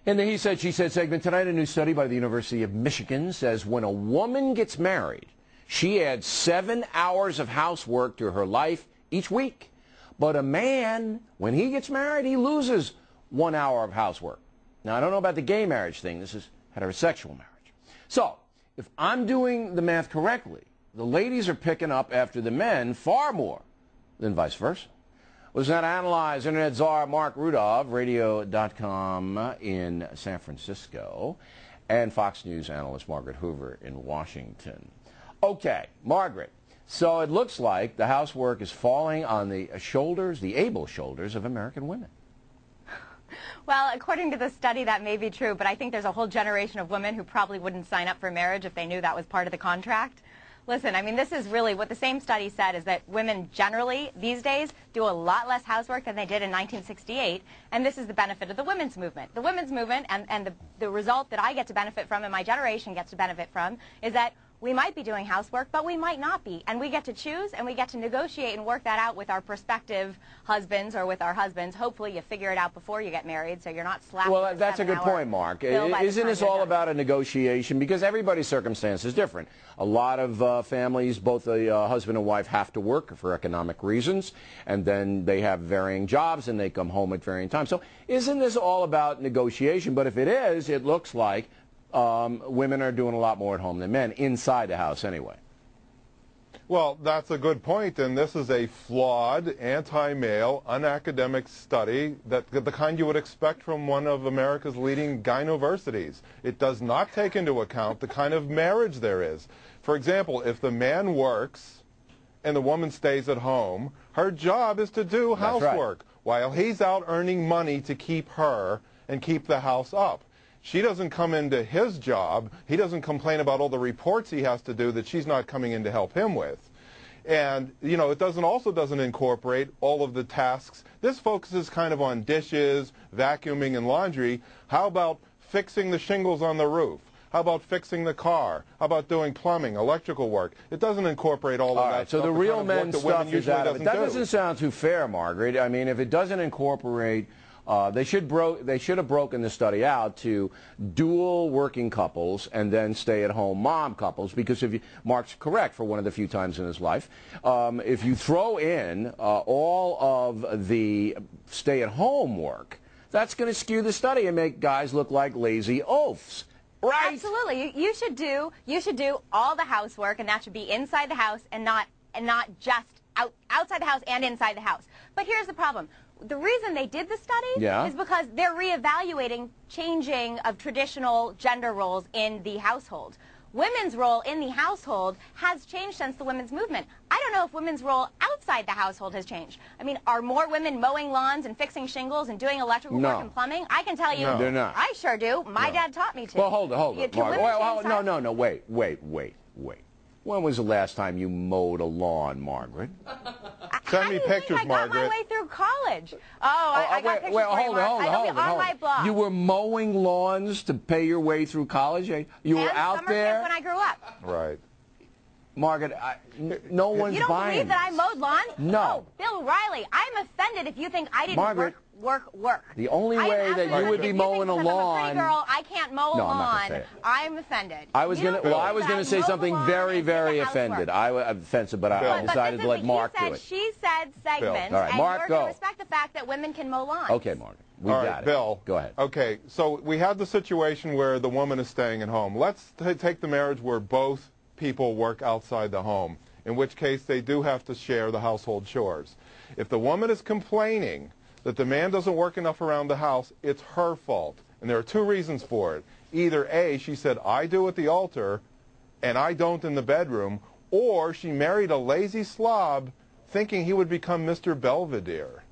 In the He Said, She Said segment tonight, a new study by the University of Michigan says when a woman gets married, she adds 7 hours of housework to her life each week. But a man, when he gets married, he loses 1 hour of housework. Now, I don't know about the gay marriage thing. This is heterosexual marriage. So, if I'm doing the math correctly, the ladies are picking up after the men far more than vice versa. Was that analyzed? Internet czar Mark Rudolph, radio.com in San Francisco, and Fox News analyst Margaret Hoover in Washington. Okay, Margaret, so it looks like the housework is falling on the shoulders, the able shoulders of American women. Well, according to the study, that may be true, but I think there's a whole generation of women who probably wouldn't sign up for marriage if they knew that was part of the contract. Listen, I mean, this is really what the same study said, is that women generally these days do a lot less housework than they did in 1968, and this is the benefit of the women's movement. The women's movement and the result that I get to benefit from and my generation gets to benefit from is that we might be doing housework, but we might not be. And we get to choose, and we get to negotiate and work that out with our prospective husbands or with our husbands. Hopefully you figure it out before you get married, so you're not slapped. Well, that's a good point, Mark. Isn't this all about a negotiation? Because everybody's circumstance is different. A lot of families, both the husband and wife have to work for economic reasons, and then they have varying jobs, and they come home at varying times. So isn't this all about negotiation? But if it is, it looks like women are doing a lot more at home than men, inside the house anyway. Well, that's a good point, and this is a flawed, anti-male, unacademic study, that the kind you would expect from one of America's leading gynoversities. It does not take into account the kind of marriage there is. For example, if the man works and the woman stays at home, her job is to do housework while he's out earning money to keep her and keep the house up. She doesn't come into his job. He doesn't complain about all the reports he has to do that she's not coming in to help him with. And, you know, it also doesn't incorporate all of the tasks. This focuses kind of on dishes, vacuuming, and laundry. How about fixing the shingles on the roof? How about fixing the car? How about doing plumbing, electrical work? It doesn't incorporate all of that stuff. So the real men stuff is out of it. That doesn't sound too fair, Margaret. I mean, if it doesn't incorporate... They should have broken the study out to dual working couples and then stay-at-home mom couples, because if Mark's correct, for one of the few times in his life, if you throw in all of the stay-at-home work, that's going to skew the study and make guys look like lazy oafs. Right? Absolutely. You should do all the housework, and that should be inside the house and not just outside the house and inside the house. But here's the problem. The reason they did the study is because they're reevaluating changing of traditional gender roles in the household. Women's role in the household has changed since the women's movement. I don't know if women's role outside the household has changed. I mean, are more women mowing lawns and fixing shingles and doing electrical work and plumbing? I can tell you, they're not. I sure do. My dad taught me to. Well, hold it, Margaret. No, wait. When was the last time you mowed a lawn, Margaret? Send me pictures, Margaret. I got my way through college. I got pictures. Hold it. On my blog. You were mowing lawns to pay your way through college? You were out there? When I grew up. Right. Margaret, no one's buying You don't believe that I mowed lawns? No. Oh, Bill Riley, I'm offended if you think I didn't work. The only way that you would be mowing a lawn... I'm a pretty girl, I can't mow a lawn. I'm offended. I was going to say something very, very offended. Offensive, but I decided to let Mark do it. She said segment, all right, Mark, and you're to respect the fact that women can mow lawns. Okay, Mark. We got it. Bill. Go ahead. Okay, so we have the situation where the woman is staying at home. Let's take the marriage where both people work outside the home, in which case they do have to share the household chores. If the woman is complaining that the man doesn't work enough around the house, it's her fault. And there are two reasons for it. Either A, she said, I do at the altar, and I don't in the bedroom, or she married a lazy slob thinking he would become Mr. Belvedere.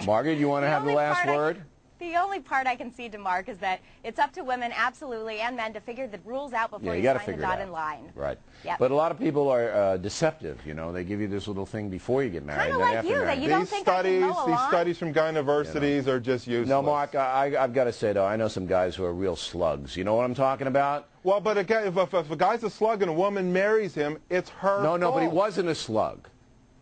Margaret, you want to have the last word? The only part I concede to Mark is that it's up to women, absolutely, and men to figure the rules out before you sign the dotted line. Right. Yep. But a lot of people are deceptive, you know. They give you this little thing before you get married. Kind of like you, that you don't think I can mow a lawn? These studies from gynoversities are just useless. No, Mark, I've got to say, though, I know some guys who are real slugs. You know what I'm talking about? Well, but again, if a guy's a slug and a woman marries him, it's her fault. No, but he wasn't a slug.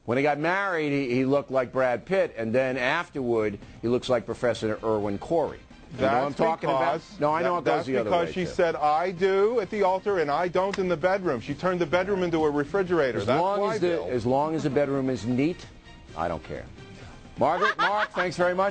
When he got married, he looked like Brad Pitt, and then afterward, he looks like Professor Irwin Corey. You know what I'm talking about? No, I know it goes the other way. That's because she too. said, I do at the altar and I don't in the bedroom. She turned the bedroom into a refrigerator. As That's long why, as Bill. as long as the bedroom is neat, I don't care. Margaret, Mark, thanks very much.